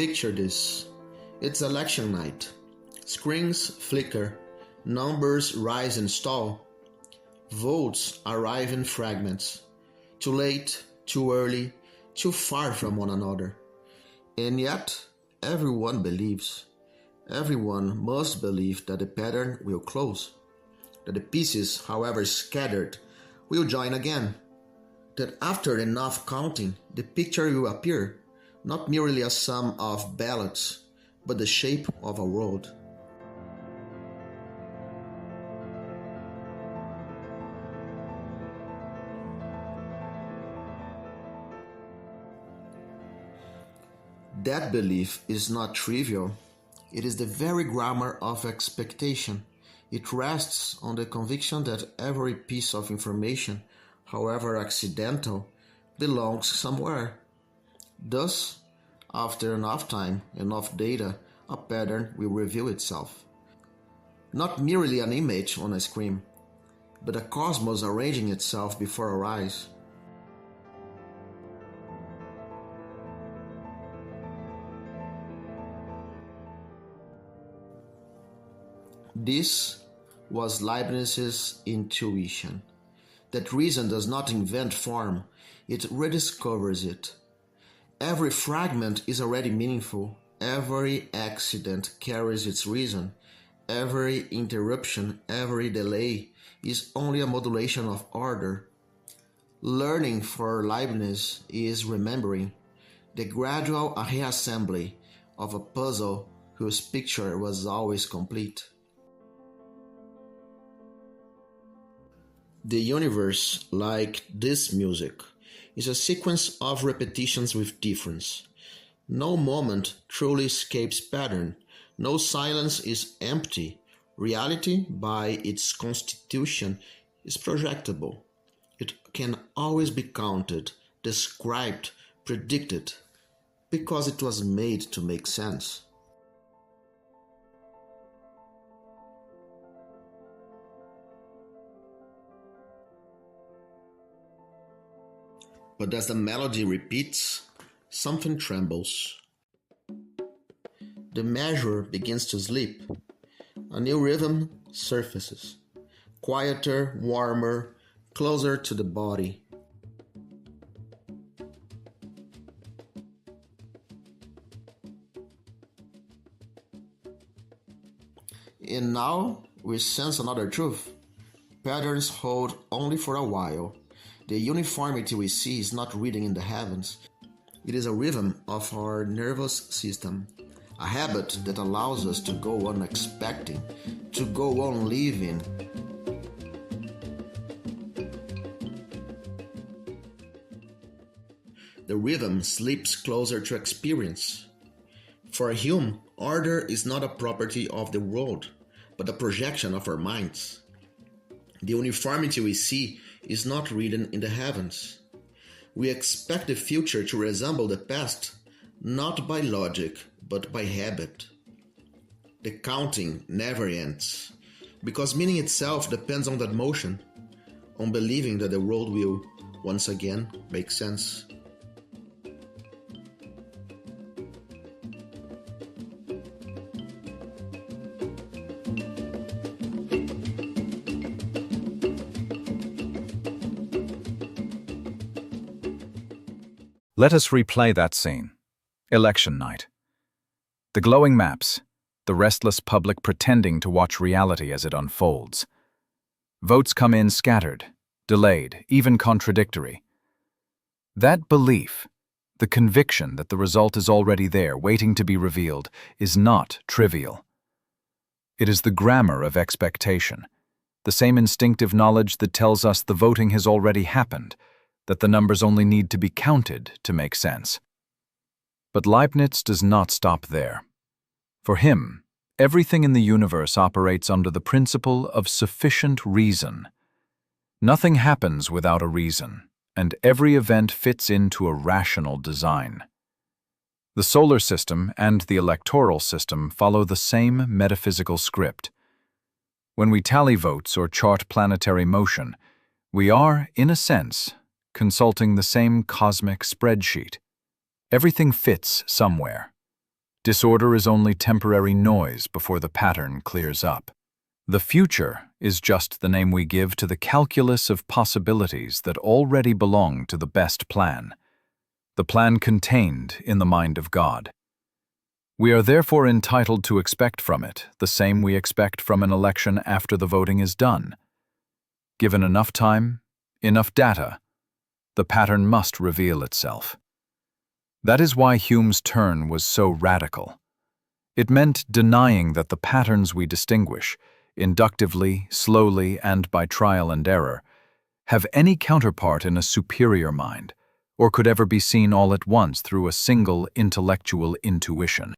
Picture this. It's election night. Screens flicker, numbers rise and stall. Votes arrive in fragments. Too late, too early, too far from one another. And yet, everyone believes. Everyone must believe that the pattern will close. That the pieces, however scattered, will join again. That after enough counting, the picture will appear, not merely a sum of ballots, but the shape of a world. That belief is not trivial. It is the very grammar of expectation. It rests on the conviction that every piece of information, however accidental, belongs somewhere. Thus, after enough time, enough data, a pattern will reveal itself. Not merely an image on a screen, but a cosmos arranging itself before our eyes. This was Leibniz's intuition, that reason does not invent form, it rediscovers it. Every fragment is already meaningful, every accident carries its reason, every interruption, every delay is only a modulation of order. Learning for Leibniz is remembering, the gradual reassembly of a puzzle whose picture was always complete. The universe, like this music, is a sequence of repetitions with difference. No moment truly escapes pattern. No silence is empty. Reality, by its constitution, is projectable. It can always be counted, described, predicted, because it was made to make sense. But as the melody repeats, something trembles. The measure begins to sleep. A new rhythm surfaces, quieter, warmer, closer to the body. And now we sense another truth. Patterns hold only for a while. The uniformity we see is not written in the heavens. It is a rhythm of our nervous system, a habit that allows us to go on expecting, to go on living. The rhythm slips closer to experience. For Hume, order is not a property of the world, but a projection of our minds. The uniformity we see is not written in the heavens. We expect the future to resemble the past, not by logic, but by habit. The counting never ends, because meaning itself depends on that motion, on believing that the world will, once again, make sense. Let us replay that scene. Election night. The glowing maps, the restless public pretending to watch reality as it unfolds. Votes come in scattered, delayed, even contradictory. That belief, the conviction that the result is already there, waiting to be revealed, is not trivial. It is the grammar of expectation, the same instinctive knowledge that tells us the voting has already happened, that the numbers only need to be counted to make sense. But Leibniz does not stop there. For him, everything in the universe operates under the principle of sufficient reason. Nothing happens without a reason, and every event fits into a rational design. The solar system and the electoral system follow the same metaphysical script. When we tally votes or chart planetary motion, we are, in a sense, consulting the same cosmic spreadsheet. Everything fits somewhere. Disorder is only temporary noise before the pattern clears up. The future is just the name we give to the calculus of possibilities that already belong to the best plan, the plan contained in the mind of God. We are therefore entitled to expect from it the same we expect from an election after the voting is done. Given enough time, enough data, the pattern must reveal itself. That is why Hume's turn was so radical. It meant denying that the patterns we distinguish, inductively, slowly, and by trial and error, have any counterpart in a superior mind, or could ever be seen all at once through a single intellectual intuition.